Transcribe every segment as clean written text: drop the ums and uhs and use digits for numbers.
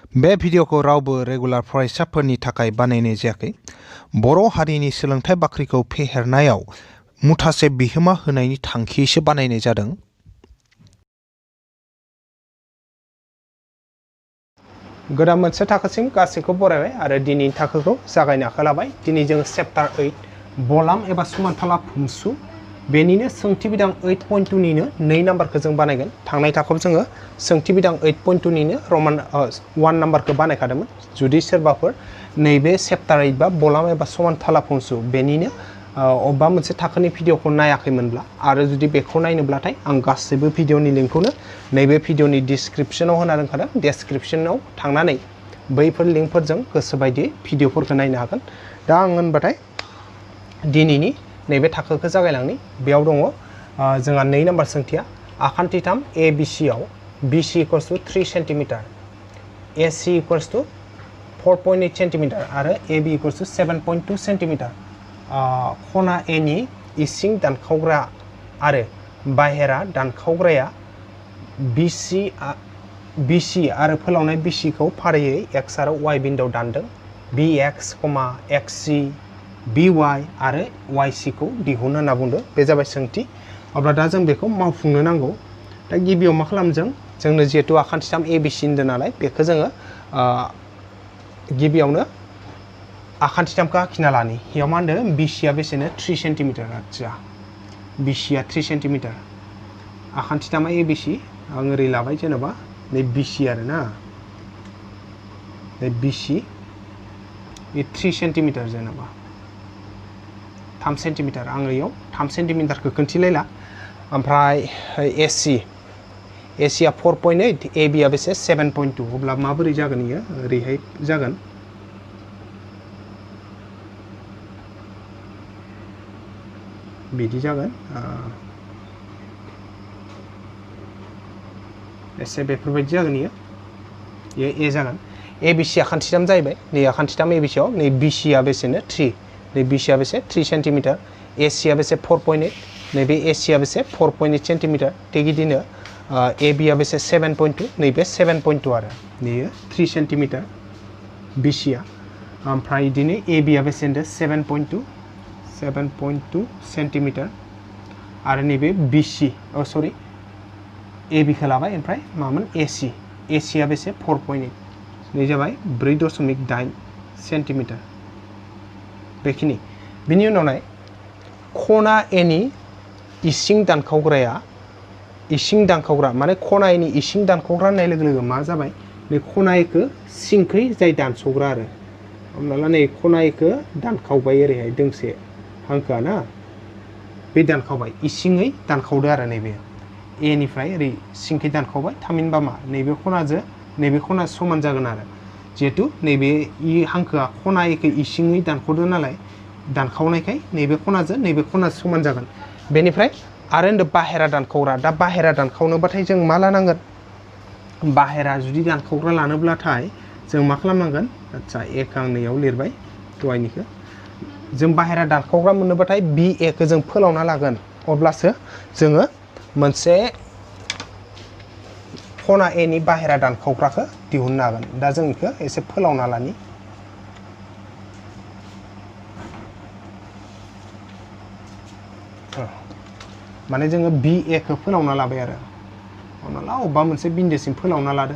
बे भिडिअखौ रावबो रेगुलार फरायसाफोरनि थाखाय बानायनाय जायाखै। बर' हारिनि सोलोंथाइ बाख्रिखौ फेहेरनायाव मुथासे बिहोमा होनायनि थांखियैसो बानायनाय जादों। गोदान मोनसे थाखोसिम गासैखौ बरायबाय आरो दिनैनि थाखोखौ जागायनो आखायाव लाबाय। दिनै जों चेप्टार 8 बलाम एबा समानथाला फुंसु बेनिनो सोंथि बिदां 8.2 निनो 2 नाम्बारखौ जों बानायगोन। थांनाय थाखोआव जोङो सोंथि बिदां 8.2 निनो रमान 1 नाम्बारखौ बानायखादोंमोन। जुदि सोरबाफोर नैबे चेप्टार 8 बा बलाम एबा समानथाला फुंसु बेनिनो अबेबा मोनसे थाखोनि भिडिअखौ नायाखैमोनब्ला आरो जुदि बेखौ नायनोब्लाथाय आं गासैबो भिडिअनि लिंकखौनो नैबे भिडिअनि डिसक्रिप्शनाव होना दोनखादों। डिसक्रिप्शनाव थांनानै बैफोर लिंकफोरजों गोसोबायदि भिडिअफोरखौ नायनो हागोन। दा आं होनबाथाय दिनैनि नैबे थाखोखौ जागायलांनि। बेयाव दङ जोंहा 2 नाम्बार सोंथिया आखान्थिथाम ABC आव BC equals to 3 centimetre, AC equals to 4.8 centimetre आरो AB इक्वल्स टु 7.2 सेन्टिमिटार। खना A नि इसिं दानखावग्रा आरो बाहेरा दानखावग्राया BC आरो फोलावनाय BC खौ फारियै X आरो Y बिन्दोआव दानदों। BX, XC, BY आरो YC खौ दिहुन होनना बुंदों। बे जाबाय सोंथि। अब्ला दा जों बेखौ मावफुंनो नांगौ। दा गिबियाव मा खालामदों जोंनो जिहेतु आखान्थिथाम ABC होनदों नालाय बेखौ जोङो गिबियावनो आखान्थिथामखौ आखिना लानि। बेयाव मा होनदों BC आ बेसेनो 3 सेन्टिमिटार। आच्छा BC आ 3 सेन्टिमिटार। आखान्थिथामा ABC आं ओरै लाबाय जेनेबा नै BC आरो ना नै BC 3 सेन्टिमिटार जेनेबा 3 सेन्टिमिटार आं ओरैयाव 3 सेन्टिमिटारखौ खोन्थिलायला। ओमफ्राय AC आ 4.8 AB आ बेसे 7.2 अब्ला माबोरै जागोन इयो ओरैहाय जागोन बिदि जागोन एसे बेफोरबायदि जागोन इयो ए जागोन। ABC आखान्थिथाम जाहैबाय। नै आखान्थिथाम ABC आव नै BC आ बेसेनो 3 नै BC आ बेसे 3 सेन्टिमिटार, AC आ बेसे 4.8 नैबे AC आ बेसे 4.8 सेन्टिमिटार। थिग बिदिनो AB आ बेसे 7.2 नैबे 7.2 आरो बेयो 3 सेन्टिमिटार BC आ। ओमफ्राय बिदिनो AB आ बेसे होनदों 7.2 सेन्टिमिटार आरो नैबे BC सरि AB खौ लाबाय ओमफ्राय मामोन AC आ बेसे 4.8 नै जाबाय 4.8 सेन्टिमिटार बेखिनि। बिनि उनाव नाय खना A नि इसिं दानखावग्रा माने खना A नि इसिं दानखावग्रा होननाय लोगो लोगो मा जाबाय नै खना A खौ सिंखै जाय दानसग्रा आरो हमना ला नै खना A खौ दानखावबाय ओरैहाय दोंसे हांखोआ ना बे दानखावबाय इसिङै दानखावदो आरो नैबे A निफ्राय ओरै सिंखै दानखावबाय थामहिनबा मा नैबे खनाजों नैबे खना समान जागोन आरो जिहेतु नैबे हांखोआ खना A खौ इसिङै दानखावदो नालाय दानखावनायखाय नैबे खनाजों नैबे खना समान जागोन। बेनिफ्राय आरो होनदों बाहेरा दानखावग्रा। दा बाहेरा दानखावनोबाथाय जों मा लानांगोन बाहेरा जुदि दानखावग्रा लानोब्लाथाय जों मा खालामनांगोन आच्छा A खौ आं नैयाव लिरबाय दहायनिखौ जों बाहेरा दानखावग्रा मोननोबाथाय BA खौ जों फोलावना लागोन अब्लासो जोङो मोनसे खना A नि बाहेरा दानखावग्राखौ दिहुननो हागोन। दा जों बेखौ एसे फोलावना लानि। माने जोङो BA खौ फोलावना लाबाय आरो हमना ला अबेबा मोनसे बिन्दोसिम फोलावना लादो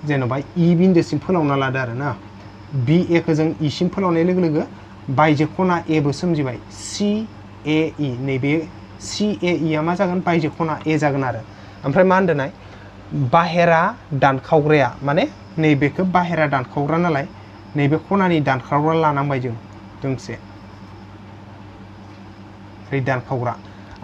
जेन'बा E बिन्दोसिम फोलावना लादो आरो ना BA खौ जों E सिम फोलावनाय लोगो लोगो बायजो खना A बो सोमजिबाय CAE नैबे CAE आ मा जागोन बायजो खना A जागोन आरो ओमफ्राय मा होनदों नाय बाहेरा दानखावग्राया माने नैबेखौ बाहेरा दानखावग्रा नालाय नैबे खनानि दानखावग्रा लानांबाय जों दोंसे ओरै दानखावग्रा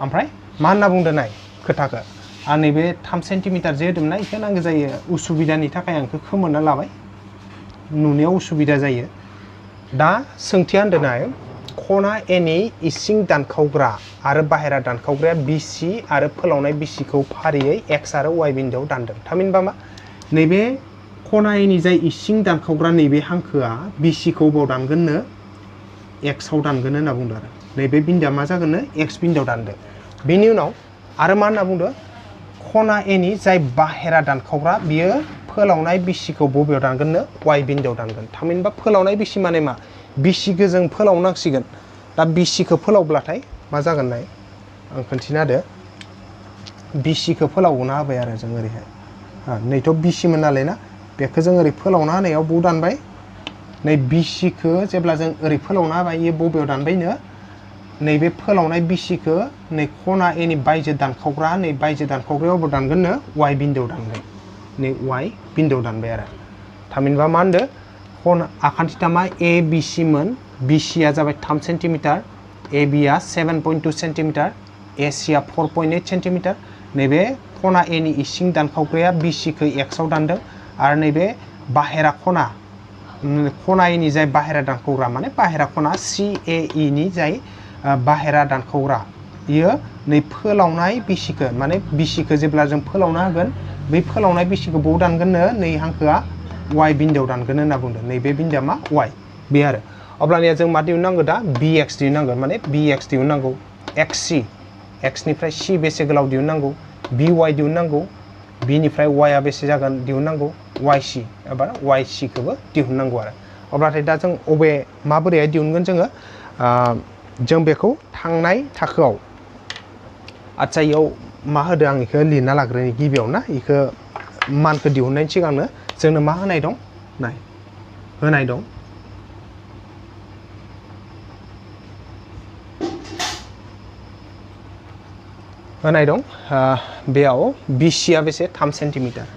ओमफ्राय मा होनना बुंदों नाय खोथाखौ आं नैबे 3 सेन्टिमिटार जे होदोंमोन बेखौ नांगौ जायो उसुबिदानि थाखाय आं बेखौ खोमोरना लाबाय नुनायाव उसुबिदा जायो। दा सोंथिया होनदों नाय खना A नि इसिं दानखावग्रा आरो बाहेरा दानखावग्राया BC आरो फोलावनाय BC खौ फारियै X आरो Y बिन्दोआव दानदों। थामहिनबा मा नैबे खना A नि जाय इसिं दानखावग्रा नैबे हांखोआ BC खौ बाव दानगोननो X आव दानगोन होनना बुंदों आरो नैबे बिन्दोआ मा जागोननो X बिन्दोआव दानदों। बेनि उनाव आरो मा होनना बुंदों खना A नि जाय बाहेरा दानखावग्रा बियो फोलावनाय बिसिखौ बबेयाव दानगोननो y बिन्दोआव दानगोन थामहिनबा फोलावनाय बिसि माने मा बिसिखौ जों फोलावनांसिगोन दा बिसिखौ फोलावब्लाथाय मा जागोन नाय आं खोन्थिना होदो बिसिखौ फोलावना होबाय आरो जों ओरैहाय नैथ' बिसिमोन नालाय ना बेखौ जों ओरै फोलावना होनायाव बबाव दानबाय नै बिसिखौ जेब्ला जों ओरै फोलावना होबाय इयो बबेयाव दानबायनो नैबे फोलावनाय बिसिखौ नै खना एनि बायजो दानखावग्रा नै बायजो दानखावग्रायाव बबाव दानगोननो y बिन्दोआव दानगोन नै y बिन्दोआव दानबाय आरो थामहिनबा मा होनदो खना आखान्थिथामा ए बि सि मोन बि सिया जाबाय 3 सेन्टिमिटार ए बिया 7.2 सेन्टिमिटार ए सिया 4.8 सेन्टिमिटार नैबे खना एनि इसिं दानखावग्राया बि सिखौ एक्सआव दानदों आरो नैबे बाहेरा खना एनि जाय बाहेरा दानखावग्रा माने बाहेरा खना सी ए इ नि जाय बाहेरा दानखावग्रा इयो नै फोलावनाय बिसिखौ माने बिसिखौ जेब्ला जों फोलावना होगोन बै फोलावनाय बिसिखौ बबाव दानगोननो नै हांखोआ y बिन्दोआव दानगोन होनना बुंदों नैबे बिन्दोआ मा y बे आरो अब्लानिया जों मा दिहुननांगौ दा bx दिहुननांगोन माने bx दिहुननांगौ xc x निफ्राय c बेसे गोलाव दिहुननांगौ by दिहुननांगौ b निफ्राय y आ बेसे जागोन दिहुननांगौ yc एबा yc खौबो दिहुननांगौ आरो अब्लाथाय दा जों अबे माबोरैहाय दिहुनगोन जों बेखौ थांनाय थाखोआव आच्छा इयाव मा होदो आं इखौ लिरना लाग्रोनि गिबियाव ना इखौ मानखौ दिहुननायनि सिगांनो जोंनो मा होनाय दं नाय होनाय दं बेयाव बिसिया बेसे 3 सेन्टिमिटार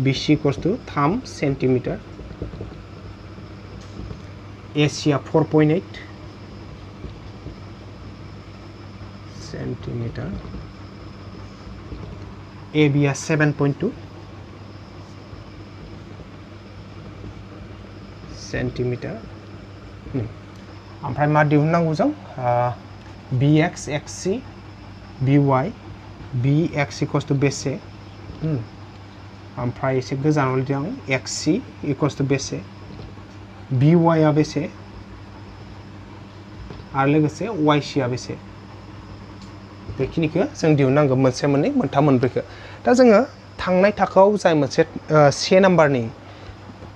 बिसि इक्वल्स टु 3 सेन्टिमिटार एसिया 4.8 सेन्टिमिटार ए बिया 7.2 सेन्टिमिटार ओमफ्राय मा दिहुननांगौ जों bx xc by bx equals to बेसे ओमफ्राय एसे गोजानाव लिरदों आं xc इक्वल्स टु बेसे by आ बेसे आरो लोगोसे yc आ बेसे बेखिनिखौ जों दिहुननांगौ मोनसे मोननै मोनथाम मोनब्रैखौ दा जोङो थांनाय थाखोआव जाय मोनसे से नाम्बारनि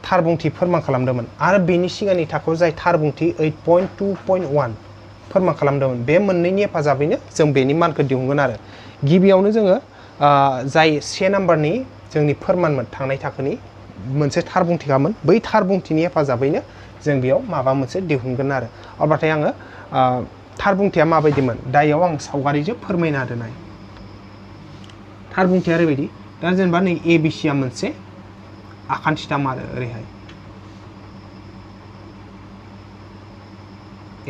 थार बुंथि फोरमान खालामदोंमोन आरो बेनि सिगांनि थाखोआव जाय थार बुंथि 8.2.1 फोरमान खालामदोंमोन बे मोननैनि हेफाजाबैनो जों बेनि मानखौ दिहुनगोन आरो गिबियावनो जोङो जाय से नाम्बारनि जोंनि फोरमानमोन थांनाय थाखोनि मोनसे थार बुंथिखामोन बै थार बुंथिनि हेफाजाबैनो जों बेयाव माबा मोनसे दिहुनगोन आरो अब्लाथाय आङो थार बुंथिया माबायदिमोन दा इयाव आं सावगारिजों फोरमायना होदो नाय थार बुंथिया ओरैबायदि दा जेनेबा नै ए बि सिया मोनसे आखान्थिथाम आरो ओरैहाय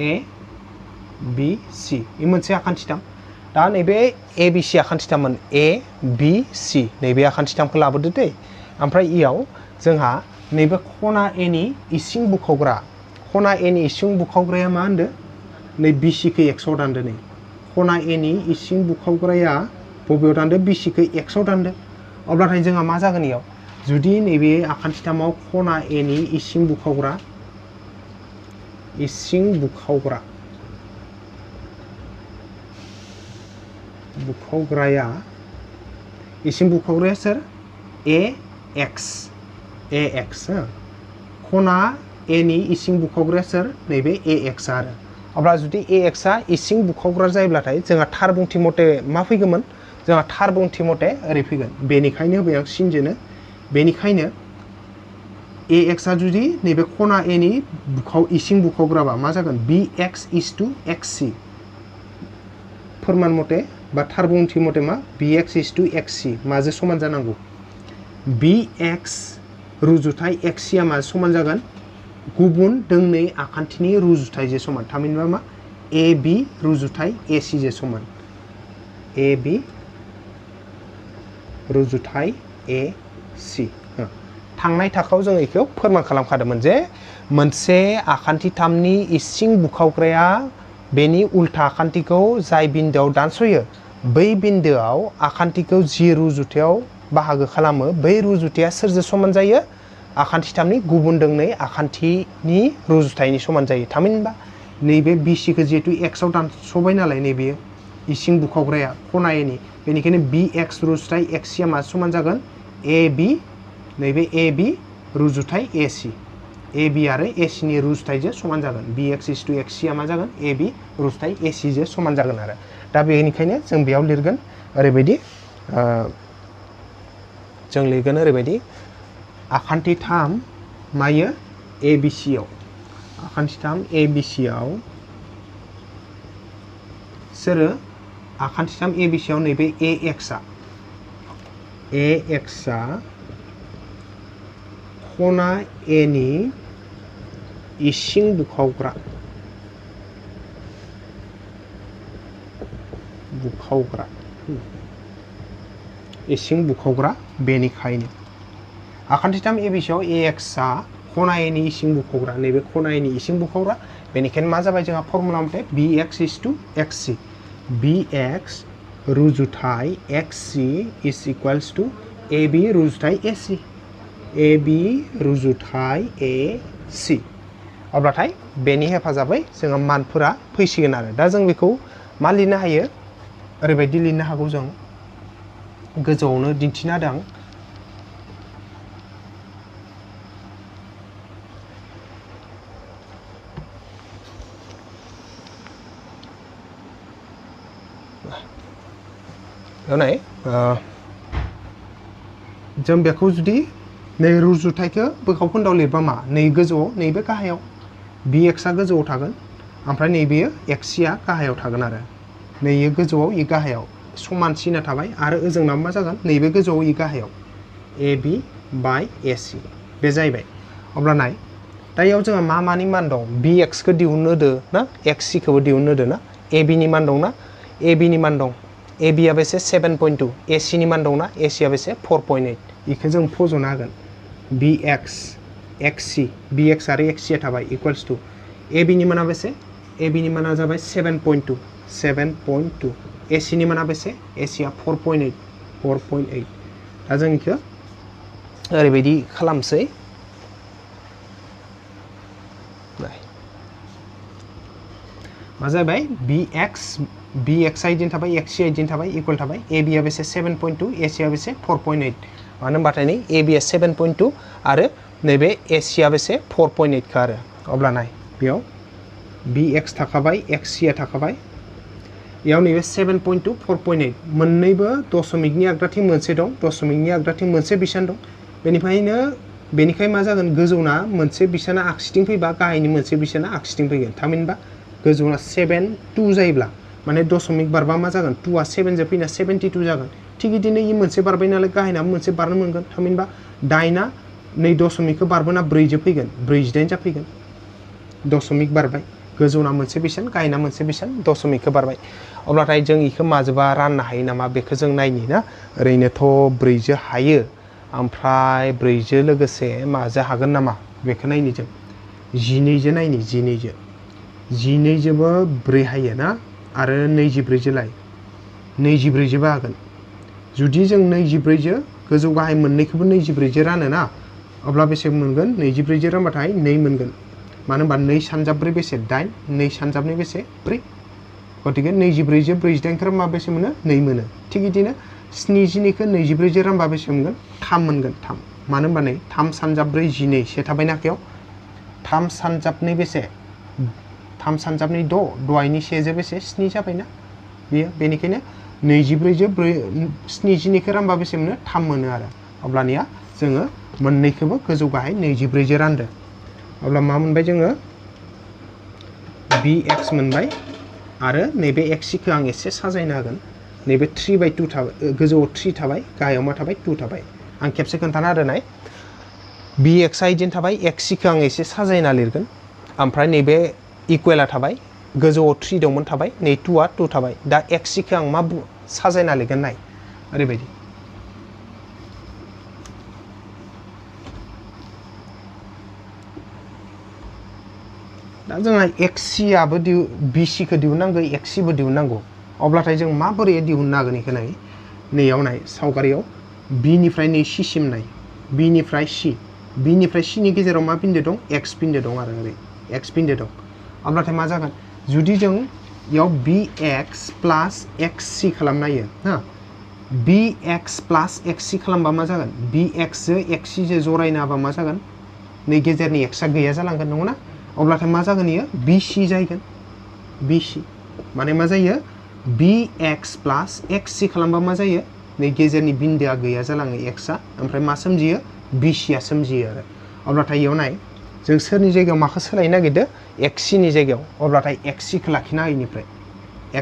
ए बि सि इ मोनसे आखान्थिथाम दा नैबे ए बि सि आखान्थिथाममोन ए बि सि नैबे आखान्थिथामखौ लाबोदो दै ओमफ्राय इयाव जोंहा नैबे खना एनि इसिं बुखावग्रा खना एनि इसिं बुखावग्राया मा होनदो नै बिसिखौ एक्सआव दानदो नै खना एनि इसिं बुखावग्राया बबेयाव दानदो बिसिखौ एक्सआव दानदो अब्लाथाय जोंहा मा जागोन इयाव जुदि नैबे आखान्थिथामाव खना एनि इसिं बुखावग्राया सोर ए एक्स खना एनि इसिं बुखावग्राया सोर नैबे ए एक्स आरो अब्ला जुदि ए एक्सआ इसिं बुखावग्रा जायोब्लाथाय जोंहा थार बुंथि मथे मा फैगोमोन जोंहा थार बुंथि मथे ओरै फैगोन बेनिखायनो होबाय आं सिनजोंनो बेनिखायनो ए एक्सआ जुदि नैबे खना एनि इसिं बुखावग्राबा मा जागोन बि एक्स इज टु एक्स सि फोरमान मथे बा थार बुंथि मथे मा बि एक्स इज टु एक्स सि माजों समान जानांगौ बि एक्स रुजुथाय एक्स सिया माजों समान जागोन गुबुन दोंनै आखान्थिनि रुजुथायजों समान थामहिनबा मा ए बि रुजुथाय ए सि जों समान ए बि रुजुथाय ए सि थांनाय थाखोआव जों बेखौ फोरमान खालामखादोंमोन जे मोनसे आखान्थिथामनि इसिं बुखावग्राया बेनि उल्था आखान्थिखौ जाय बिन्दोआव दानसयो बै बिन्दोआव आखान्थिखौ जि रुजुथायाव बाहागो खालामो बै रुजुथाया सोरजों समान जायो आखान्थिथामनि गुबुन दोंनै आखान्थिनि रुजुथायनि समान जायो थामहिनबा नैबे बिसिखौ जिहेतु एक्सआव दानसबाय नालाय नैबे इसिं बुखावग्राया खना एनि बेनिखायनो बि एक्स रुजुथाय एक्स सिया मा समान जागोन ए बि नैबे AB रुजुथाय AC AB आरो AC नि रुजुथायजों समान जागोन BX is to XC आ मा जागोन AB रुजुथाय AC जों समान जागोन आरो दा बेनिखायनो जों बेयाव लिरगोन ओरैबायदि जों लिरगोन ओरैबायदि आखान्थि 3 मायो ABC आव आखान्थि 3 ABC आव सोरो आखान्थि 3 ABC आव नैबे AX आ खना A नि इसिं बुखावग्रा इसिं बुखावग्रा बेनिखायनो आखान्थि 3 ABC आव AX आ खना A नि इसिं बुखावग्रा नैबे खना A नि इसिं बुखावग्रा बेनिखायनो मा जाबाय जोंहा फर्मुला मथे BX is to XC BX रुजुथाय XC is equals to AB रुजुथाय AC AB रुजुथाय AC अब्लाथाय बेनि हेफाजाबै जोङो मानफोरा फैसिगोन आरो दा जों बेखौ मा लिरनो हायो ओरैबायदि लिरनो हागौ जों गोजौआवनो दिन्थिना होदों नाय जों बेखौ जुदि नै रुजुथायखौ बोखावखोन्दायाव लिरबा मा नै गोजौआव नैबे गाहायाव BX आ गोजौआव थागोन ओमफ्राय नैबेयो XC आ गाहायाव थागोन आरो नैयो गोजौआव इ गाहायाव समान सिना थाबाय आरो ओजोंना मा जागोन नैबे गोजौआव इ गाहायाव AB by AC बे जाहैबाय अब्ला नाय दा याव जोंहा मा मानि मान दं BX खौ दिहुननो होदो ना XC खौबो दिहुननो होदो ना AB नि मान दं ना AB नि मान दं AB आ बेसे 7.2 AC नि मान दं ना AC आ बेसे 4.8 इखौ जों फज'नो हागोन BX XC BX आरो XC आ थाबाय इक्वल्स टू AB नि माना बेसे AB नि माना जाबाय 7.2 AC नि माना बेसे AC आ 4.8 दा जों इखौ ओरैबायदि खालामसै मा जाबाय BX आइदिन थाबाय XC आइदिन थाबाय इक्वल थाबाय AB आ बेसे 7.2 AC आ बेसे 4.8 मानो होनबाथाय नै AB आ 7.2 आरो नैबे AC आ बेसे 4.8 का आरो अब्ला नाय बेयाव BX थाखाबाय XC आ थाखाबाय याव नैबे 7.2 4.8 मोननैबो दशमिकनि आगदाथिं मोनसे दं दशमिकनि आगदाथिं मोनसे बिसान दं बेनिखाय मा जागोन गोजौना मोनसे बिसाना आगसिथिं फैबा गाहायनि मोनसे बिसाना आगसिथिं फैगोन थामहिनबा गोजौना 7.2 जायोब्ला माने दशमिक बारबा मा जागोन 2 आ 7 जों फैना 72 जागोन थिग बिदिनो इ मोनसे बारबाय नालाय गाहायना मोनसे बारनो मोनगोन थामहिनबा दाइना नै दशमिकखौ बारबोना 4 जो फैगोन 48 जाफैगोन दशमिक बारबाय गोजौना मोनसे बिसान गाहायना मोनसे बिसान दशमिकखौ बारबाय अब्लाथाय जों इखौ माजोबा राननो हायो नामा बेखौ जों नायनि ना ओरैनोथ 4 जो हायो ओमफ्राय 4 जो लोगोसे माजो हागोन नामा बेखौ नायनि जों 12 जो नायनि 12 जोबो 4 हायो ना आरो 24 जो लाय 24 जोबो हागोन जुदि जों 24 जो गोजौ गाहाय मोननैखौबो 24 जो रानो ना अब्ला बेसे मोनगोन 24 जो रानबाथाय 2 मोनगोन मानो होनबा 2 सानजाब 4 बेसे 8 2 सानजाबनि बेसे 4 गतिके 24 जो 48 खौ मा बेसे मोनो 2 मोनो थिग बिदिनो 70 खौ 24 जो रानबा बेसे मोनगोन 3 मोनगोन 3 मानो होनबा नै 3 सानजाब 4 12 से थाबाय ना आखायाव 3 सानजाबनि बेसे 3 सानजाबनि 6 दहायनि 1 जो बेसे 7 जाबायना बेयो बेनिखायनो 24 जो 70 खौ रानबा बेसे मोनो 3 मोनो आरो अब्लानिया जोङो मोननैखौबो गोजौ गाहाय 24 जो रानदो अब्ला मा मोनबाय जोङो BX मोनबाय आरो नैबे XC खौ आं एसे साजायनो हागोन नैबे 3/2 थाबाय गोजौआव 3 थाबाय गाहायाव मा थाबाय 2 थाबाय आं खेबसे खोन्थाना होदो नाय BX आइदिन थाबाय XC खौ आं एसे साजायना लिरगोन ओमफ्राय नैबे इक्वेला थाबाय गोजौआव 3 दंमोन थाबाय नै 2 आ 2 थाबाय दा XC खौ आं मा साजायना लिरगोन नाय ओरैबायदि दा जोंहा XC आबो BC खौ दिहुननांगौ XC बो दिहुननांगौ अब्लाथाय जों माबोरै दिहुननो हागोन इखौ नाय नैयाव नाय सावगारियाव B निफ्राय नै C सिम नाय B निफ्राय C नि गेजेराव मा बिन्दो दं X बिन्दो दं आरो ओरै X बिन्दो दं अब्लाथाय मा जागोन जुदि जों याव BX plus XC खालामनो हायो हा bx प्लस xc खालामबा मा जागोन bx जो xc जो जरायना होबा मा जागोन नै गेजेरनि x आ गैया जालांगोन नंगौना अब्लाथाय मा जागोन इयो bc जागोन bc माने मा जायो bx प्लस xc खालामबा मा जायो नै गेजेरनि बिन्दोआ गैया जालाङो x आ ओमफ्राय मा सोमजियो bc आ सोमजियो आरो अब्लाथाय इयाव नाय जों सोरनि जायगायाव माखौ सोलायनो नागिरदो xc नि जायगायाव अब्लाथाय xc खौ लाखिना इनिफ्राय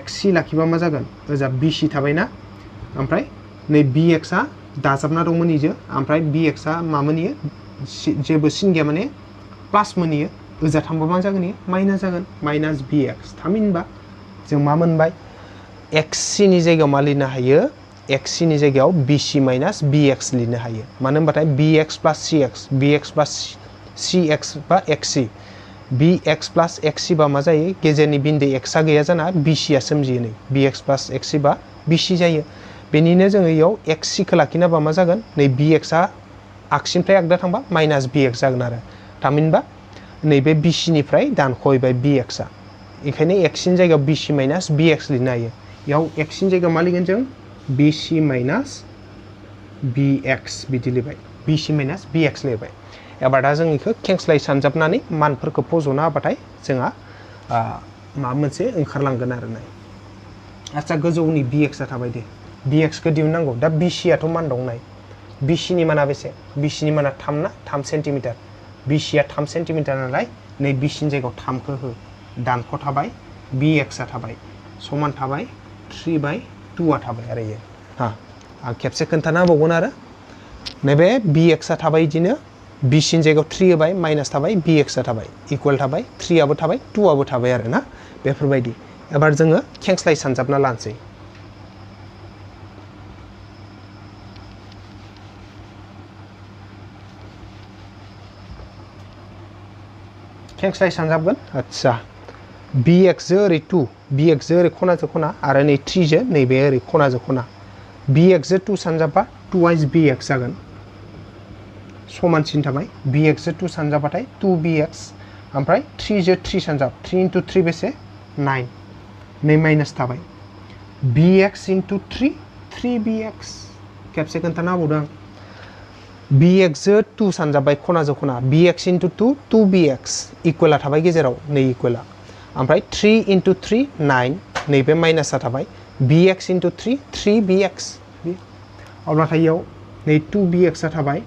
xc लाखिबा मा जागोन ओजा bc थाबायना ओमफ्राय नै bx आ दाजाबना दंमोन इजो ओमफ्राय bx आ मामोन इयो जेबो सिन गैया माने प्लास मोनियो ओजा थांबा मा जागोन इयो माइनास जागोन माइनास bx थामहिनबा जों मा मोनबाय xc नि जायगायाव मा लिरनो हायो xc नि जायगायाव bc माइनास bx लिरनो हायो मानो होनबाथाय bx plus cx bx plus cx बा xc bx प्लस xc बा मा जायो गेजेरनि बिन्दो x आ गैया जाना bc आ सोमजियो नै bx प्लस xc बा bc जायो बेनिनो जोङो इयाव xc खौ लाखिनाबा मा जागोन नै bx आ आगसिनिफ्राय आगदा थांबा माइनास bx जागोन आरो थामहिनबा नैबे bc निफ्राय दानख'हैबाय bx आ बेखायनो x नि जायगायाव bc माइनास bx लिरनो हायो इयाव x नि जायगायाव मा लिरगोन जों bc माइनास bx बिदि लिरबाय bc माइनास bx लिरबाय एबार दा जों इखौ खेंस्लाय सानजाबनानै मानफोरखौ फज'ना होबाथाय जोंहा मा मोनसे ओंखारलांगोन आरो नाय आच्छा गोजौनि bx आ थाबाय दे bx खौ दिहुननांगौ दा bc आथ' मान दं नाय bc नि माना बेसे bc नि माना 3 ना 3 सेन्टिमिटार bc आ 3 सेन्टिमिटार नालाय नै bc नि जायगायाव 3 खौ हो दानख' थाबाय bx आ थाबाय समान थाबाय 3/2 आ थाबाय आरो इयो आं खेबसे खोन्थाना होबावगोन आरो नैबे bx आ थाबाय इदिनो bc नि जायगायाव 3 होबाय माइनास थाबाय bx आ थाबाय इकुवेल थाबाय 3 आबो थाबाय 2 आबो थाबाय आरो ना बेफोरबायदि एबार जोङो खेंस्लाय सानजाबना लानोसै खेंस्लाय सानजाबगोन आच्छा bx जो ओरै 2 bx जो ओरै खनाजों खना आरो नै 3 जो नैबे ओरै खनाजों खना bx जो 2 सानजाबा 2 bx जागोन समानसिन थाबाय bx जो 2 सानजाबाथाय 2bx ओमफ्राय 3 जो 3 सानजाब 3 into 3 बेसे 9 नै माइनास थाबाय bx into 3 3bx खेबसे खोन्थाना होबावदों आं bx जो 2 सानजाबाय खनाजों खना bx into 2 2bx इकुवेला थाबाय गेजेराव नै इकुवेला ओमफ्राय 3 into 3 9 नैबे माइनासआ थाबाय bx into 3 3bx अब्लाथाय इयाव नै 2bx आ थाबाय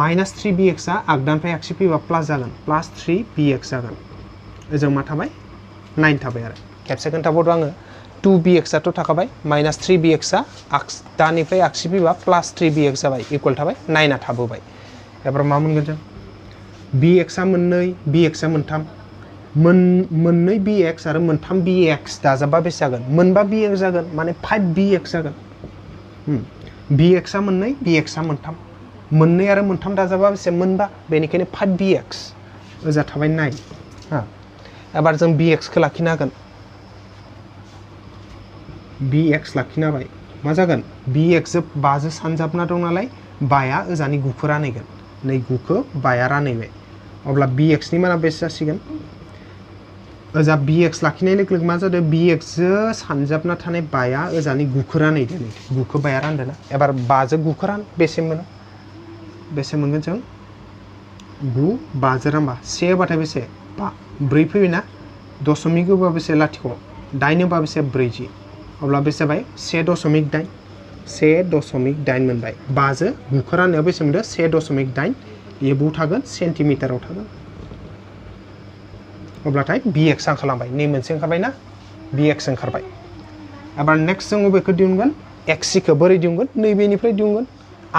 माइनास 3bx आ आगदानिफ्राय आगसि फैबा प्लास जागोन प्लास 3bx जागोन ओजों मा थाबाय 9 थाबाय आरो खेबसे खोन्थाबावदों आङो 2bx आथ' थाखाबाय माइनास 3bx आ आगदानिफ्राय आगसि फैबा प्लास 3bx जाबाय इकुवेल थाबाय 9 आ थाबोबाय एबार मा मोनगोन जों bx आ मोननै bx आ मोनथाम मोननै bx आरो मोनथाम bx दाजाबा बेसे जागोन मोनबा bx जागोन माने 5bx जागोन bx आ मोननै bx आ मोनथाम मोननै आरो मोनथाम दाजाबा बेसे मोनबा बेनिखायनो 5bx ओजा थाबाय 9 एबार जों bx खौ लाखिनो हागोन bx लाखिनो हाबाय मा जागोन bx जो 5 जो सानजाबना दं नालाय 5 आ ओजानि 9 खौ रानहैगोन नै 9 खौ 5 आ रानहैबाय अब्ला bx नि माना बेसे जासिगोन ओजा bx लाखिनाय लोगो लोगो मा जादों bx जो सानजाबना थानाय 5 आ ओजानि 9 खौ रानहैदो नै 9 खौ 5 आ रानदो ना एबार 5 जो 9 खौ रान बेसे मोनगोन जों 9 5 जो रानबा 1 होबाथाय बेसे 4 फैबायना दशमिक होबा बेसे लाथिख' 8 होबा बेसे 40 अब्ला बेसे जाबाय 1.8 1.8 मोनबाय 5 जो 9 खौ राननायाव बेसे मोनदो 1.8 बेयो बु थागोन सेन्टिमिटाराव थागोन अब्लाथाय bx आं खालामबाय नै मोनसे ओंखारबाय ना bx ओंखारबाय एबार नेक्स्ट जों बबेखौ दिहुनगोन xc खौ बोरै दिहुनगोन नैबेनिफ्राय दिहुनगोन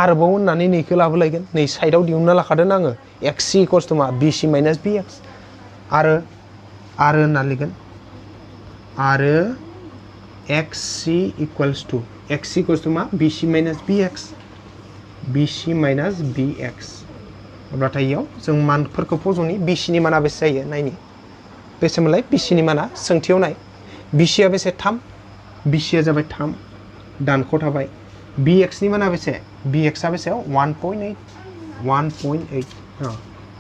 आरोबाव होननानै नैखौ लाबोलायगोन नै साइडआव दिहुनना लाखादों आङो xc इक्वल्स टु मा bc माइनास bx आरो होनना लिरगोन आरो xc इक्वल्स टु मा bc माइनास bx अब्लाथाय इयाव जों मानफोरखौ फज'नि bc नि माना बेसे जायो नायनि बेसेमोनलाय bc नि माना सोंथियाव नाय bc आ बेसे 3 bc आ जाबाय 3 दानख' थाबाय bx नि माना बेसे bx आ बेसे 1.8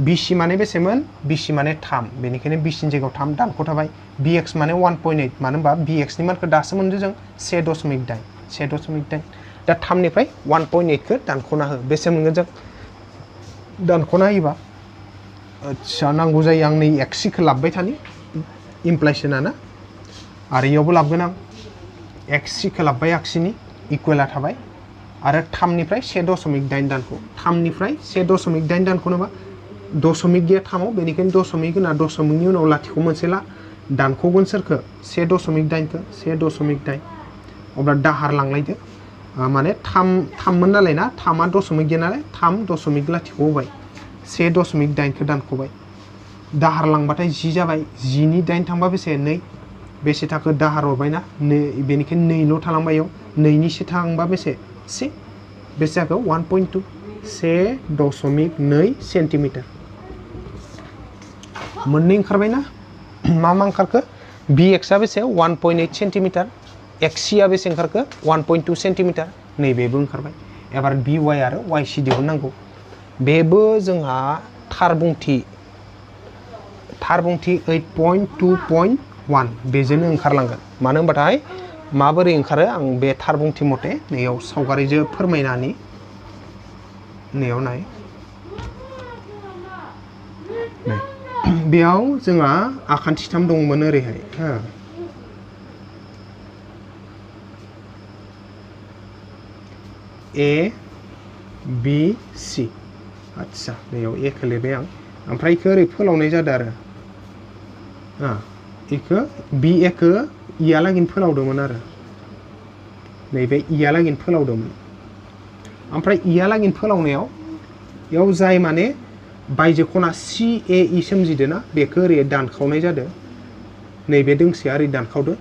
bc माने बेसेमोन bc माने 3 बेनिखायनो bc नि जायगायाव 3 दानख' थाबाय bx माने 1.8 मानो होनबा bx नि मानखौ दासो मोनदों जों 1.8 1.8 दा 3 निफ्राय 1.8 खौ दानख'ना हो बेसे मोनगोन जों दानख'ना होयोबा आच्छा नांगौ जायो आं नै x खौ लाबबाय थानि इमप्लाइसना ना आरो इयावबो लाबगोन आं x खौ लाबबाय आगसिनि इकुवेला थाबाय आरो 3 निफ्राय 1.8 दानखौ 3 निफ्राय 1.8 दानखौनोबा दशमिक गैया 3 आव बेनिखायनो दशमिक होना दशमिकनि उनाव लाथिख' मोनसे ला दानख'गोन सोरखौ 1.8 खौ 1.8 अब्ला दाहार लांलायदो माने 3 मोन नालाय ना 3 आ दशमिक गैया नालाय 3 दशमिक लाथिख' होबाय 1.8 खौ दानख'बाय दाहार लांबाथाय 10 जाबाय 10 नि 8 थांबा बेसे 2 बेसे थाखो दाहार हरबायना बेनिखायनो 2 ल' थालांबाय इयाव 2 नि से थांबा बेसे 1 बेसे जाखो 1.2 1.2 सेन्टिमिटार मोननै ओंखारबायना मा ओंखारखो bx आ बेसे 1.8 सेन्टिमिटार xc आ बेसे ओंखारखो 1.2 सेन्टिमिटार नैबेबो ओंखारबाय एबार by आरो yc दिहुननांगौ बेबो जोंहा थार बुंथि 8.2.1 बेजोंनो ओंखारलांगोन मानो होनबाथाय माबोरै ओंखारो आं बे थार बुंथि मथे नैयाव सावगारिजों फोरमायनानै नैयाव नाय बेयाव जोंहा आखान्थिथाम दंमोन ओरैहाय हा A B C आच्छा बेयाव A खौ लिरबाय आं ओमफ्राय इखौ ओरै फोलावनाय जादों आरो इखौ B A खौ इया लागैनो फोलावदोंमोन आरो नैबे इया लागैनो फोलावदोंमोन ओमफ्राय इया लागैनो फोलावनायाव इयाव जाय माने बायजो खना CAE सोमजिदों ना बेखौ ओरै दानखावनाय जादों नैबे दोंसेया ओरै दानखावदो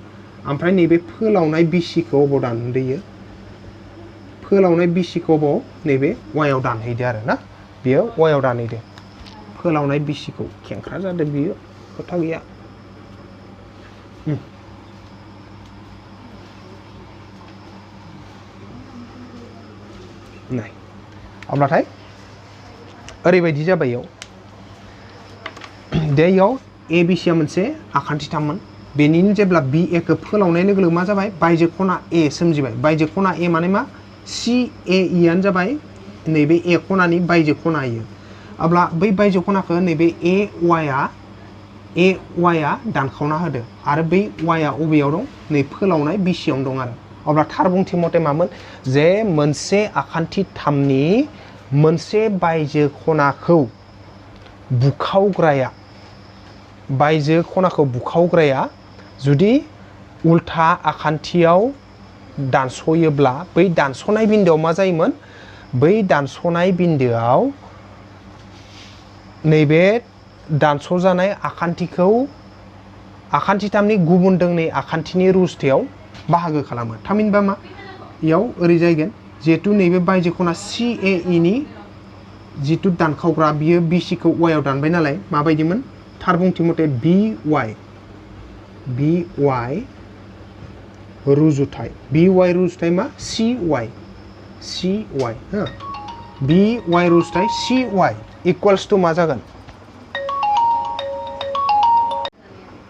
ओमफ्राय नैबे फोलावनाय BC खौ अबाव दानहैयो फोलावनाय BC खौ अबाव नैबे Y आव दानहैदो आरो ना बेयो Y आव दानहैदो फोलावनाय BC खौ खेंख्रा जादों बियो खोथा गैया नाय अब्लाथाय ओरैबायदि जाबाय इयाव दे इयाव ABC आ मोनसे आखान्थिथाममोन बेनिनो जेब्ला BA खौ फोलावनाय लोगो लोगो मा जाबाय बायजो खना A सोमजिबाय बायजो खना A माने मा CAE आनो जाबाय नैबे A खनानि बायजो खना इयो अब्ला बै बायजो खनाखौ नैबे AY आ दानखावना होदो आरो बै Y आ अबेयाव दं नै फोलावनाय BC आवनो दं आरो अब्ला थार बुंथि मथे मामोन जे मोनसे आखान्थिथामनि मोनसे बायजो खनाखौ बुखावग्राया जुदि उल्था आखान्थियाव दानस'योब्ला बै दानस'नाय बिन्दोआव मा जायोमोन बै दानस'नाय बिन्दोआव नैबे दानस'जानाय आखान्थिखौ आखान्थिथामनि गुबुन दोंनै आखान्थिनि रुजुथायाव बाहागो खालामो थामहिनबा मा इयाव ओरै जायगोन जिहेतु नैबे बायजो खना CAE नि जितु दानखावग्रा बियो BC खौ Y आव दानबाय नालाय माबायदिमोन थार बुंथि मथे BY रुजुथाय BY रुजुथाय मा CY हो BY रुजुथाय CY इक्वल्स टु मा जागोन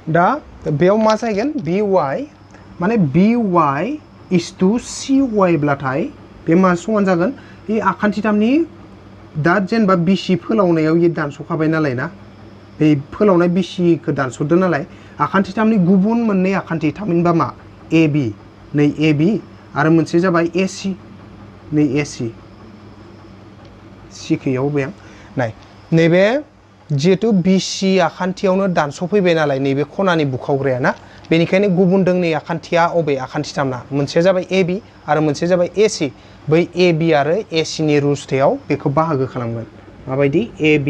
दा बेयाव मा जागोन BY माने BY इज टु CY ब्लाथाय बे मा समान जागोन बे आखान्थिथामनि दा जेनेबा BC फोलावनायाव ये दानस'खाबाय नालाय ना बे फोलावनाय BC खौ दानस'दो नालाय आखान्थिथामनि गुबुन मोननै आखान्थि थामहिनबा मा AB नै AB आरो मोनसे जाबाय AC नै AC C खौ इयाव होबाय आं नाय नैबे जिहेतु BC आखान्थियावनो दानस'फैबाय नालाय नैबे खनानि बुखावग्राया ना बेनिखायनो गुबुन दोंनै आखान्थिया अबे आखान्थिथामना मोनसेया जाबाय AB आरो मोनसेया जाबाय AC बै AB आरो AC नि रुजुथायाव बेखौ बाहागो खालामगोन माबायदि AB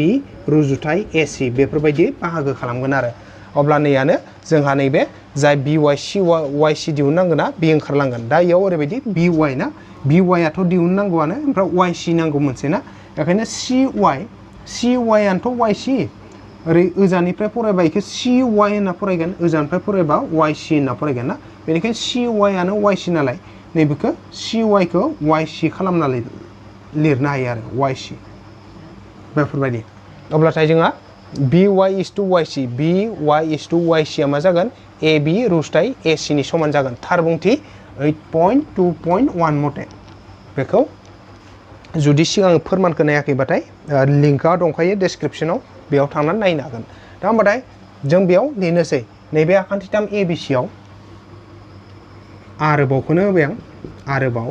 रुजुथाय AC बेफोरबायदि बाहागो खालामगोन आरो अब्ला नैयानो जोंहा नैबे जाय BYC दिहुननांगोन ना बे ओंखारलांगोन दा इयाव ओरैबायदि BY ना BY आथ' दिहुननांगौआनो ओमफ्राय YC नांगौ मोनसे ना बेखायनो CY आनोथ' YC ओरै ओजानिफ्राय फरायबा इखौ CY होनना फरायगोन ओजानिफ्राय फरायबा YC होनना फरायगोन ना बेनिखायनो CY आनो YC नालाय नैबेखौ CY खौ YC खालामना लिरनो हायो आरो YC बेफोरबायदि अब्लाथाय जोंहा BY is to YC आ मा जागोन AB रुजुथाय AC नि समान जागोन थार बुंथि 8.2.1 मथे बेखौ जुदि सिगां फोरमानखौ नायाखैबाथाय लिंकआ दंखायो डेस्क्रिप्शनाव बेयाव थांनानै नायनो हागोन दा होमबाथाय जों बेयाव लिरनोसै नैबे आखान्थिथाम ABCआव आरोबावखौनो होबाय आं आरोबाव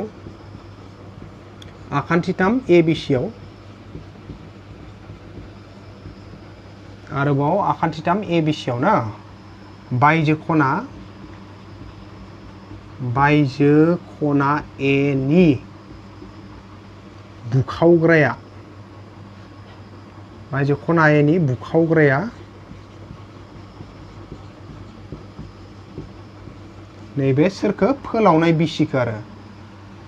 आखान्थिथाम ABCआव आरोबाव आखान्थिथाम ABCआव ना बायजो खना A नि बुखावग्राया बायजो खना A नि बुखावग्राया नैबे सोरखौ फोलावनाय बिसिखौ आरो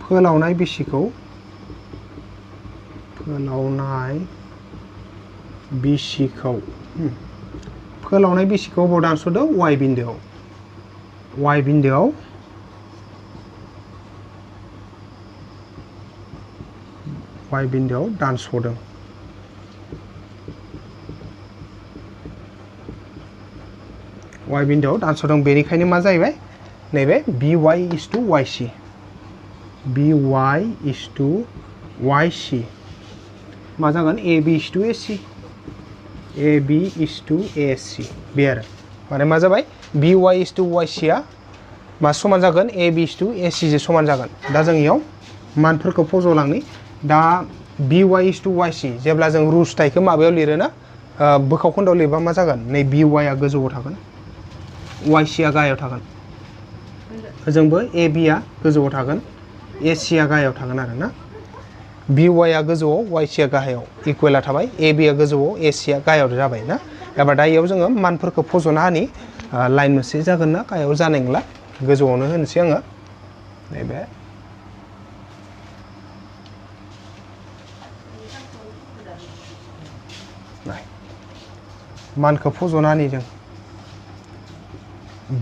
फोलावनाय बिसिखौ बबाव दानस'दों Y बिन्दोआव दानस'दों Y बिन्दोआव दानस'दों बेनिखायनो मा जाहैबाय नैबे BY is to YC मा जागोन AB is to AC बे आरो माने मा जाबाय BY is to YC आ मा समान जागोन AB is to AC जों समान जागोन दा जों इयाव मानफोरखौ फज'लांनि दा BY is to YC जेब्ला जों रुजुथायखौ माबायाव लिरोना बोखावखोन्दोआव लिरबा मा जागोन नै BY आ गोजौआव थागोन YC आ गाहायाव थागोन ओजोंबो AB आ गोजौआव थागोन AC आ गाहायाव थागोन आरो ना BY आ गोजौआव YC आ गाहायाव इकुवेला थाबाय AB आ गोजौआव AC आ गाहायाव जाबाय ना एबार दा इयाव जोङो मानफोरखौ फज'ना होनि लाइन मोनसे जागोन ना गाहायाव जानाय नंला गोजौआवनो होनोसै आङो नैबे मानखौ फज'ना होनि जों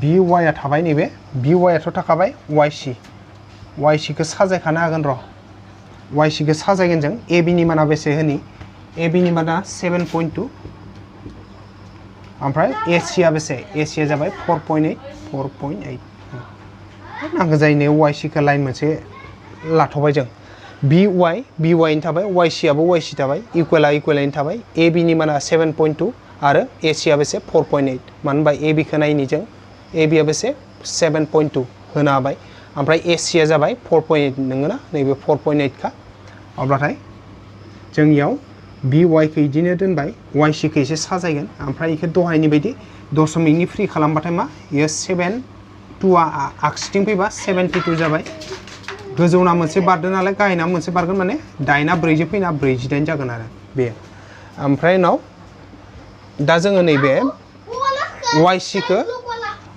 BY आ थाबाय नैबे BY आथ' थाखाबाय YC खौ साजायखानो हागोन र' YC खौ साजायगोन जों AB नि माना बेसे होनि AB नि माना 7.2 ओमफ्राय AC आ बेसे AC आ जाबाय 4.8 नांगौ जायो नै YC खौ लाइन मोनसे लाथ'बाय जों BY नि थाबाय YC आबो YC थाबाय इकुवेलनि थाबाय AB नि माना 7.2 आरो AC आ बेसे 4.8 मानो होनबा AB खौ नायनि जों AB आ बेसे 7.2 होनो हाबाय ओमफ्राय AC आ जाबाय 4.8 नोङोना नैबे 4.8 खा अब्लाथाय जों इयाव BY खौ इदिनो दोनबाय YC खौ एसे साजायगोन ओमफ्राय इखौ दहायनि बायदि दशमिकनि फ्रि खालामबाथाय मा इयो 7.2 आ आगसिथिं फैबा 72 जाबाय गोजौना मोनसे बारदों नालाय गाहायना मोनसे बारगोन माने 8 आ 4 जों फैना 48 जागोन आरो बे ओमफ्राय उनाव दा जोङो नैबे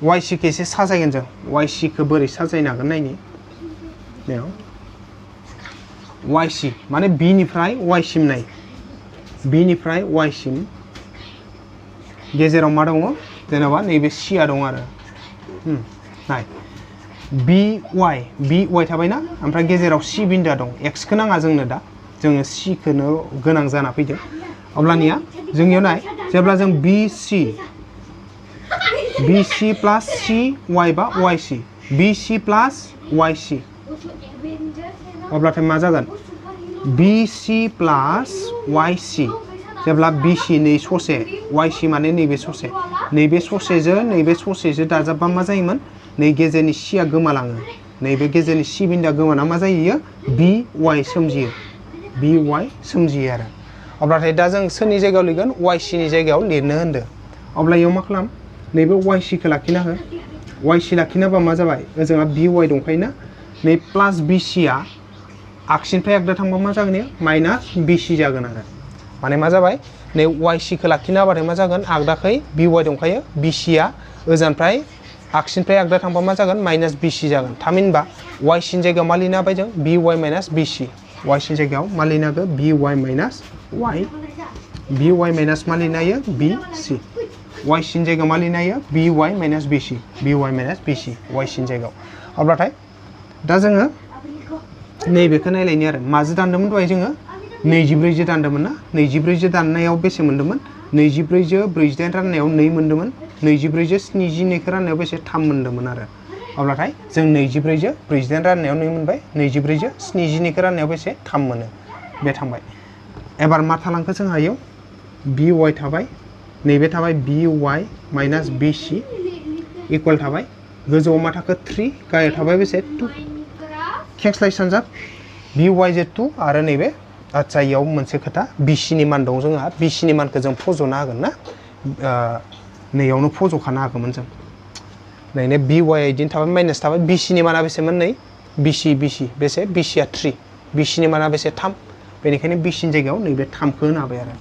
YC खौ एसे साजायगोन जों YC खौ बोरै साजायनो हागोन नायनि YC माने B निफ्राय Y सिम नाय B निफ्राय Y सिम गेजेराव मा दङ जेनेबा नैबे C आ दं आरो नाय BY थाबायना ओमफ्राय गेजेराव C बिन्दोआ दं X खौ नाङा जोंनो दा जोङो C खौनो गोनां जाना फैदों अब्लानिया जोंनियाव नाय जेब्ला जों BC plus CY बा YC BC plus YC अब्लाथाय मा जागोन BC plus YC जेब्ला BC नै ससे YC माने नैबे ससेजों दाजाबबा मा जायोमोन नै गेजेरनि C आ गोमालाङो नैबे गेजेरनि C बिन्दोआ गोमाना मा जायो BY सोमजियो आरो अब्लाथाय दा जों सोरनि जायगायाव लिरगोन YC नि जायगायाव लिरनो होनदो अब्ला इयाव मा खालाम नैबे YC खौ लाखिना हो YC लाखिनाबा मा जाबाय ओजोंहा BY दंखायोना नै प्लास BC आ आगसिनिफ्राय आगदा थांबा मा जागोन माइनास BC जागोन आरो माने मा जाबाय नै YC खौ लाखिना होबाथाय मा जागोन आगदाखै BY दंखायो BC आ ओजोंनिफ्राय आगसिनिफ्राय आगदा थांबा मा जागोन माइनास BC जागोन थामहिनबा YC नि जायगायाव मा लिरनो हाबाय जों BY माइनास BC YC नि जायगायाव मा लिरनो हागोन BY माइनास मा लिरनो हायो BC YC नि जायगायाव मा लिरनो हायो BY माइनास BC YC नि जायगायाव अब्लाथाय दा जोङो नैबेखौ नायलायनि आरो माजों दानदोंमोन दहाय जोङो 24 जो दानदोंमोन ना 24 जो दाननायाव बेसे मोन्दोंमोन 24 जो 48 राननायाव 2 मोन्दोंमोन 24 जो 72 खौ राननायाव बेसे 3 मोन्दोंमोन आरो अब्लाथाय जों 24 जो 48 राननायाव 2 मोनबाय 24 जो 72 खौ राननायाव बेसे 3 मोनो बे थांबाय एबार मा थालांखो जों हायो by थाबाय नैबे थाबाय by माइनास bc इक्वल थाबाय गोजौआव मा थाखो 3 गाहायाव थाबाय बेसे 2 खेंस्लाय सानजाब by जे 2 आरो नैबे आच्छा इयाव मोनसे खोथा bc नि मान दं जोंहा bc नि मानखौ जों फज'नो हागोन ना नैयावनो फज'खानो हागौमोन जों नैने by इदिनो थाबाय माइनास थाबाय bc नि माना बेसेमोन नै bc बेसे bc आ 3 bc नि माना बेसे 3 बेनिखायनो bc नि जायगायाव नैबे 3 खौ होनो हाबाय आरो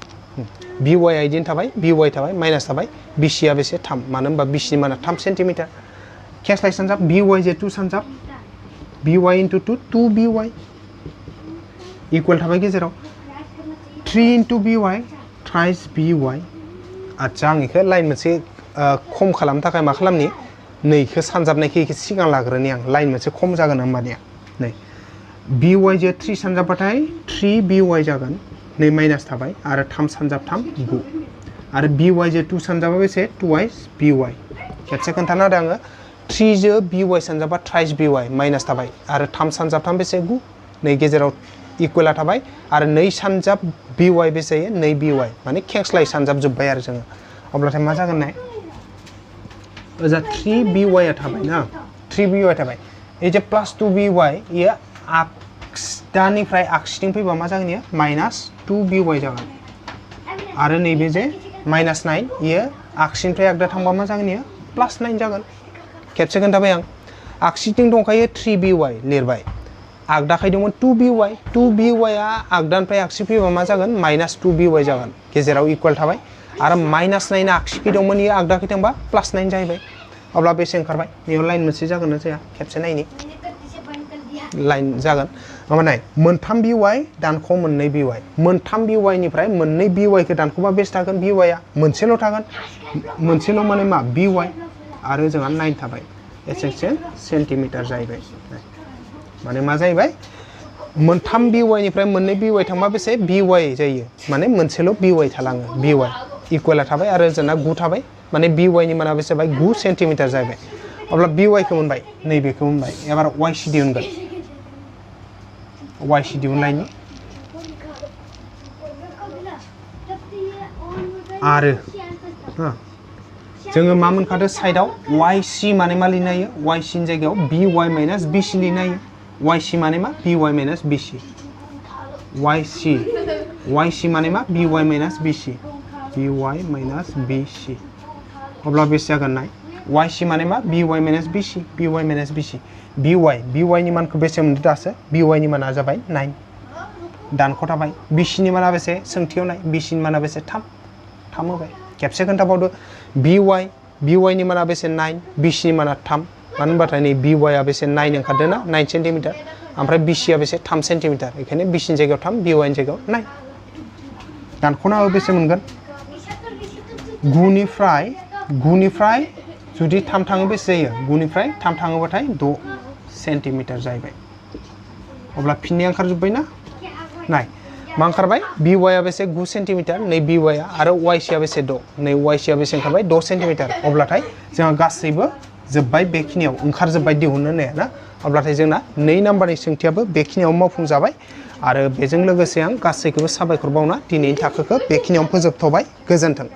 by आ इदिनो थाबाय by थाबाय माइनास थाबाय bc आ बेसे 3 मानो होनबा bc नि माना 3 सेन्टिमिटार खेंस्लाय सानजाब by जे 2 सानजाब by into 2 2by इक्वल थाबाय गेजेराव 3 into by thrice by आच्छा आं इखो लाइन मोनसे खम खालामनो थाखाय मा खालामनि नैखौ सानजाबनायखौ इखौ सिगां लाग्रोनि आं लाइन मोनसे खम जागोन होमबानिया नै by जे 3 सानजाबबाथाय 3by जागोन नै माइनास थाबाय आरो 3 सानजाब 3 9 आरो by जे 2 सानजाबा बेसे twice by खेबसे खोन्थाना होदों आङो 3 जो by सानजाबा thrice by माइनास थाबाय आरो 3 सानजाब 3 बेसे 9 नै गेजेराव इक्वला थाबाय आरो 2 सानजाब by बेसे जायो 2 by माने खेंस्लाय सानजाब जोब्बाय आरो जोङो अब्लाथाय मा जागोन नाय ओजा 3by आ थाबाय ना 3by थाबाय ए जे प्लस 2by इयो आगदानिफ्राय आगसिथिं फैबा मा जागोन इयो माइनास 2by जागोन आरो नैबे जे माइनास 9 इयो आगसिनिफ्राय आगदा थांबा मा जागोन इयो प्लस 9 जागोन खेबसे खोन्थाबाय आं आगसिथिं दंखायो 3by लिरबाय आगदाखाय दंमोन 2by आ आगदानिफ्राय आगसि फैबा मा जागोन माइनास 2by जागोन गेजेराव इक्वल थाबाय आरो माइनास 9 आगसिखै दंमोन इयो आगदाखै थांबा प्लस 9 जाहैबाय अब्ला बेसे ओंखारबाय बेयाव लाइन मोनसे जागोन ना जाया खेबसे नायनि लाइन जागोन माबा नाय मोनथाम by दानख' मोननै by मोनथाम by निफ्राय मोननै by खौ दानख'बा बेसे थागोन by आ मोनसेल' थागोन मोनसेल' माने मा by आरो जोंहा 9 थाबाय सेन्टिमिटार जाहैबाय माने मा जाहैबाय मोनथाम by निफ्राय मोननै by थांबा बेसे by जायो माने मोनसेल' by थालाङो by इक्वला थाबाय आरो जोंना 9 थाबाय माने by नि माना बेसे जाबाय 9 सेन्टिमिटार जाहैबाय अब्ला by खौ मोनबाय नैबेखौ मोनबाय एबार yc दिहुनगोन yc दिहुननायनि आरो जोङो मा मोनखादो साइडआव yc माने मा लिरनो हायो yc नि जायगायाव by माइनास bc लिरनो हायो yc माने मा by माइनास bc yc माने मा by minus bc by minus bc अब्ला बेसे जागोन नाय yc माने मा by minus bc by minus bc by नि मानखौ बेसे मोनदो दासो by नि माना जाबाय 9 दानख' थाबाय bc नि माना बेसे सोंथियाव नाय bc नि माना बेसे 3 होबाय खेबसे खोन्थाबावदो by नि माना बेसे 9 bc नि माना 3 मानो होनबाथाय नै by आ बेसे 9 ओंखारदों ना 9 सेन्टिमिटार ओमफ्राय bc आ बेसे 3 सेन्टिमिटार बेखायनो bc नि जायगायाव 3 by नि जायगायाव 9 दानख'ना बेसे मोनगोन 9 निफ्राय जुदि 3 थाङो बेसे जायो 9 निफ्राय 3 थाङोबाथाय 6 सेन्टिमिटार जाहैबाय अब्ला फिननाया ओंखारजोब्बाय ना नाय मा ओंखारबाय by आ बेसे 9 सेन्टिमिटार नै by आ आरो yc आ बेसे 6 नै yc आ बेसे ओंखारबाय 6 सेन्टिमिटार अब्लाथाय जोंहा गासैबो जोब्बाय बेखिनियाव ओंखारजोब्बाय दिहुननो होनाया ना अब्लाथाय जोंना 2 नाम्बारनि सोंथियाबो बेखिनियाव मावफुंजाबाय आरो बेजों लोगोसे आं गासैखौबो साबायखर बावना दिनैनि थाखोखौ बेखिनियाव फोजोबथ'बाय गोजोन्थों।